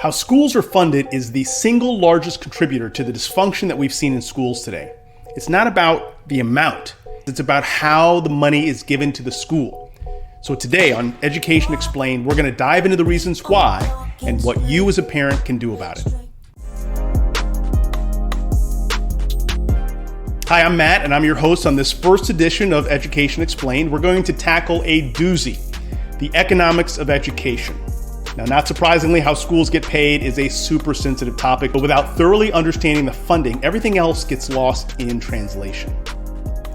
How schools are funded is the single largest contributor to the dysfunction that we've seen in schools today. It's not about the amount, it's about how the money is given to the school. So today on Education Explained, we're going to dive into the reasons why and what you as a parent can do about it. Hi, I'm Matt, and I'm your host on this first edition of Education Explained. We're going to tackle a doozy, the economics of education. Now, not surprisingly, how schools get paid is a super sensitive topic, but without thoroughly understanding the funding, everything else gets lost in translation.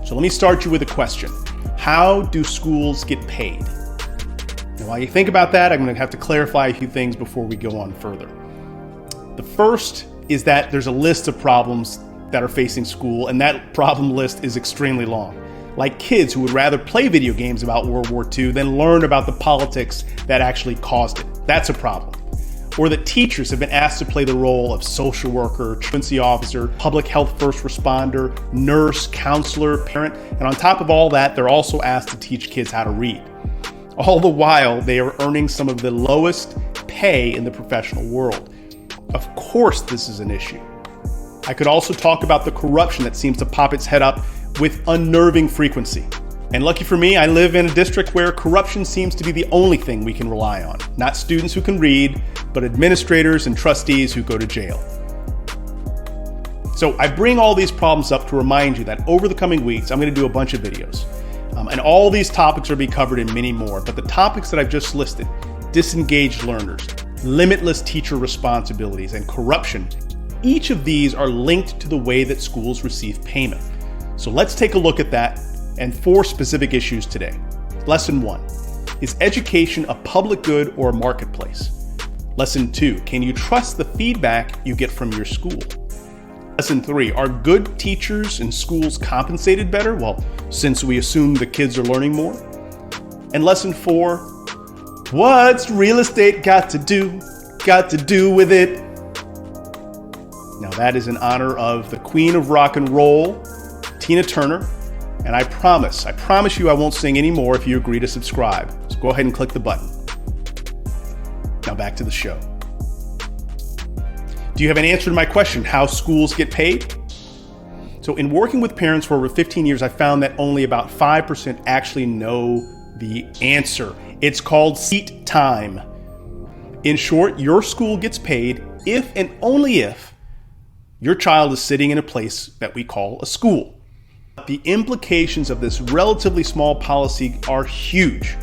So let me start you with a question. How do schools get paid? Now, while you think about that, I'm going to have to clarify a few things before we go on further. The first is that there's a list of problems that are facing school, and that problem list is extremely long. Like kids who would rather play video games about World War II than learn about the politics that actually caused it. That's a problem. Or that teachers have been asked to play the role of social worker, truancy officer, public health first responder, nurse, counselor, parent, and on top of all that, they're also asked to teach kids how to read. All the while, they are earning some of the lowest pay in the professional world. Of course, this is an issue. I could also talk about the corruption that seems to pop its head up with unnerving frequency. And lucky for me, I live in a district where corruption seems to be the only thing we can rely on. Not students who can read, but administrators and trustees who go to jail. So I bring all these problems up to remind you that over the coming weeks, I'm going to do a bunch of videos. And all these topics are being covered and many more. But the topics that I've just listed, disengaged learners, limitless teacher responsibilities, and corruption, each of these are linked to the way that schools receive payment. So let's take a look at that and 4 specific issues today. Lesson 1, is education a public good or a marketplace? Lesson 2, can you trust the feedback you get from your school? Lesson 3, are good teachers in schools compensated better? Well, since we assume the kids are learning more. And lesson 4, what's real estate got to do with it? Now that is in honor of the queen of rock and roll, Tina Turner, and I promise you I won't sing anymore if you agree to subscribe. So go ahead and click the button. Now back to the show. Do you have an answer to my question, how schools get paid? So in working with parents for over 15 years, I found that only about 5% actually know the answer. It's called seat time. In short, your school gets paid if and only if your child is sitting in a place that we call a school. The implications of this relatively small policy are huge.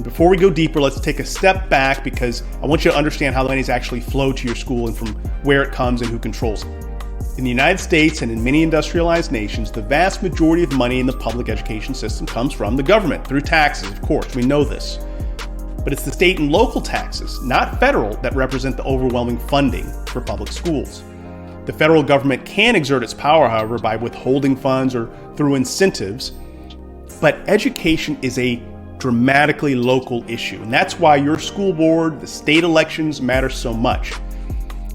Before we go deeper, let's take a step back because I want you to understand how the monies actually flow to your school and from where it comes and who controls it. In the United States and in many industrialized nations, the vast majority of money in the public education system comes from the government through taxes, of course, we know this. But it's the state and local taxes, not federal, that represent the overwhelming funding for public schools. The federal government can exert its power, however, by withholding funds or through incentives, but education is a dramatically local issue, and that's why your school board, the state elections matter so much.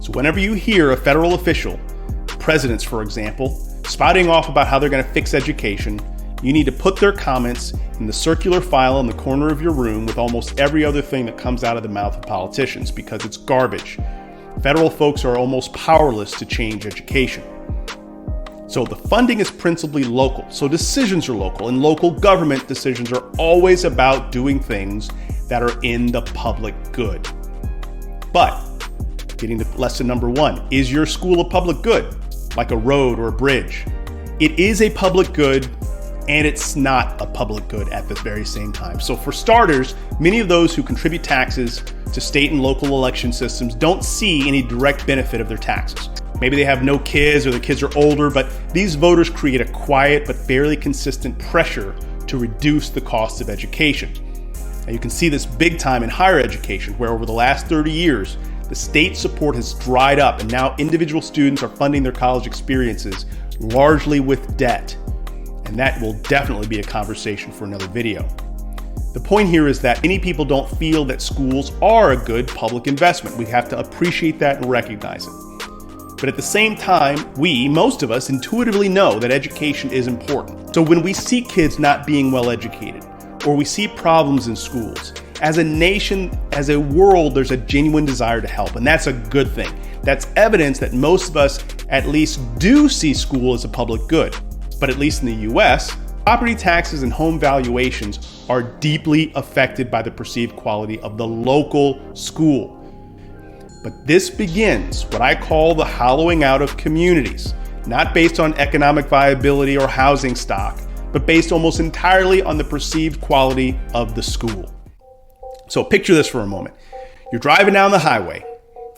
So whenever you hear a federal official, presidents for example, spouting off about how they're going to fix education, you need to put their comments in the circular file in the corner of your room with almost every other thing that comes out of the mouth of politicians because it's garbage. Federal folks are almost powerless to change education. So the funding is principally local, so decisions are local, and local government decisions are always about doing things that are in the public good. But, getting to lesson number 1, is your school a public good, like a road or a bridge? It is a public good, and it's not a public good at the very same time. So for starters, many of those who contribute taxes to state and local election systems don't see any direct benefit of their taxes. Maybe they have no kids or the kids are older, but these voters create a quiet but fairly consistent pressure to reduce the cost of education. Now you can see this big time in higher education, where over the last 30 years, the state support has dried up and now individual students are funding their college experiences largely with debt. And that will definitely be a conversation for another video. The point here is that many people don't feel that schools are a good public investment. We have to appreciate that and recognize it. But at the same time, most of us intuitively know that education is important. So when we see kids not being well educated, or we see problems in schools, As a nation, as a world, there's a genuine desire to help, and that's a good thing. That's evidence that most of us at least do see school as a public good. But at least in the US, property taxes and home valuations are deeply affected by the perceived quality of the local school. But this begins what I call the hollowing out of communities, not based on economic viability or housing stock, but based almost entirely on the perceived quality of the school. So picture this for a moment. You're driving down the highway,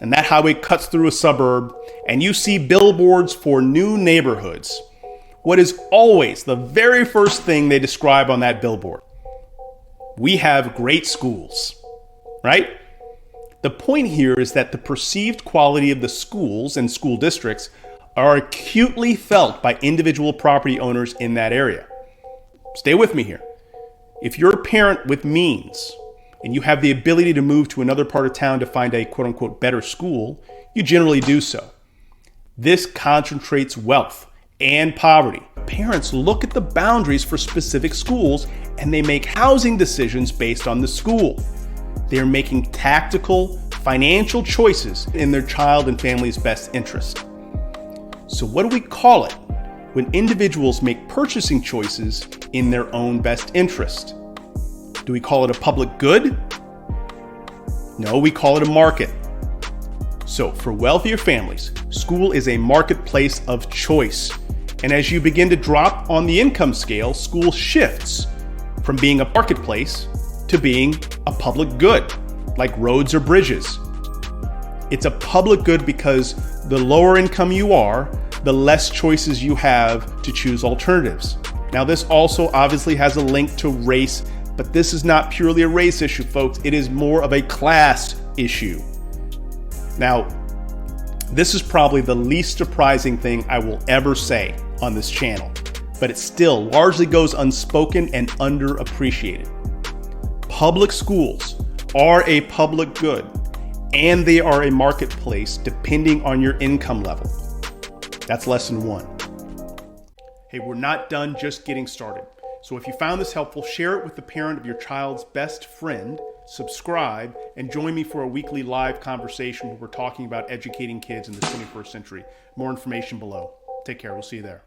and that highway cuts through a suburb, and you see billboards for new neighborhoods. What is always the very first thing they describe on that billboard? We have great schools, right? The point here is that the perceived quality of the schools and school districts are acutely felt by individual property owners in that area. Stay with me here. If you're a parent with means and you have the ability to move to another part of town to find a quote unquote better school, you generally do so. This concentrates wealth and poverty. Parents look at the boundaries for specific schools and they make housing decisions based on the school. They're making tactical, financial choices in their child and family's best interest. So what do we call it when individuals make purchasing choices in their own best interest? Do we call it a public good? No, we call it a market. So for wealthier families, school is a marketplace of choice. And as you begin to drop on the income scale, school shifts from being a marketplace to being a public good, like roads or bridges. It's a public good because the lower income you are, the less choices you have to choose alternatives. Now, this also obviously has a link to race, but this is not purely a race issue, folks. It is more of a class issue. Now, this is probably the least surprising thing I will ever say on this channel, but it still largely goes unspoken and underappreciated. Public schools are a public good, and they are a marketplace depending on your income level. That's lesson one. Hey, we're not done just getting started. So if you found this helpful, share it with the parent of your child's best friend, subscribe, and join me for a weekly live conversation where we're talking about educating kids in the 21st century. More information below. Take care. We'll see you there.